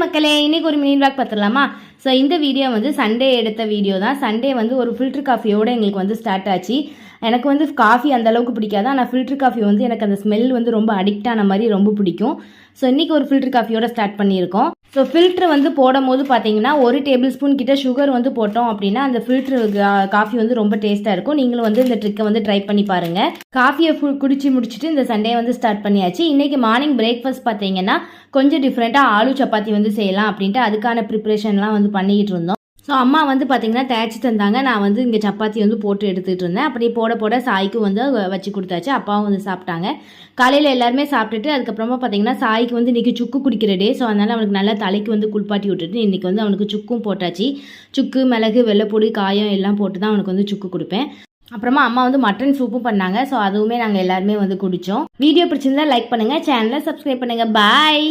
மக்களே, இன்னைக்கு ஒரு மினி விளாக் பார்த்துடலாமா? ஸோ இந்த வீடியோ வந்து சண்டே எடுத்த வீடியோ தான். சண்டே வந்து ஒரு ஃபில்டர் காஃபியோடு எங்களுக்கு வந்து ஸ்டார்ட் ஆச்சு. எனக்கு வந்து காஃபி அந்த அளவுக்கு பிடிக்காது, ஆனால் ஃபில்டர் காஃபி வந்து எனக்கு அந்த ஸ்மெல் வந்து ரொம்ப அடிக்ட் ஆன மாதிரி ரொம்ப பிடிக்கும். ஸோ இன்றைக்கி ஒரு ஃபில்டர் காஃபியோட ஸ்டார்ட் பண்ணியிருக்கோம். ஸோ ஃபில்ட்ரு வந்து போடும் போது பார்த்தீங்கன்னா 1 டேபிள் ஸ்பூன் கிட்ட சுகர் வந்து போட்டோம் அப்படின்னா அந்த ஃபில்ட்ரு காஃபி வந்து ரொம்ப டேஸ்ட்டாக இருக்கும். நீங்களும் வந்து இந்த ட்ரிக்கை வந்து ட்ரை பண்ணி பாருங்கள். காஃபியை குடிச்சு முடிச்சுட்டு இந்த சண்டே வந்து ஸ்டார்ட் பண்ணியாச்சு. இன்றைக்கி மார்னிங் பிரேக்ஃபாஸ்ட் பார்த்தீங்கன்னா கொஞ்சம் டிஃப்ரெண்ட்டாக ஆலு சப்பாத்தி வந்து செய்யலாம் அப்படின்ட்டு அதுக்கான ப்ரிப்ரேஷன்லாம் வந்து பண்ணிக்கிட்டு இருந்தோம். ஸோ அம்மா வந்து பார்த்திங்கன்னா தேய்ச்சி தந்தாங்க. நான் வந்து இங்கே சப்பாத்தி வந்து போட்டு எடுத்துகிட்டு இருந்தேன். அப்படி போட சாய்க்கு வந்து வச்சு கொடுத்தாச்சு. அப்பாவும் வந்து சாப்பிட்டாங்க. காலையில் எல்லாருமே சாப்பிட்டுட்டு அதுக்கப்புறமா பார்த்திங்கன்னா சாய்க்கு வந்து இன்றைக்கி சுக்கு குடிக்கிற டே. ஸோ அதனால் அவனுக்கு நல்லா தலைக்கு வந்து குளிப்பாட்டி விட்டுட்டு இன்றைக்கி வந்து அவனுக்கு சுக்கும் போட்டாச்சு. சுக்கு, மிளகு, வெள்ளைப்பொடி, காயம் எல்லாம் போட்டு தான் அவனுக்கு வந்து சுக்கு கொடுப்பேன். அப்புறமா அம்மா வந்து மட்டன் சூப்பும் பண்ணாங்க. ஸோ அதுவுமே நாங்கள் எல்லாருமே வந்து குடித்தோம். வீடியோ பிடிச்சிருந்தா லைக் பண்ணுங்கள், சேனலை சப்ஸ்கிரைப் பண்ணுங்கள். பாய்.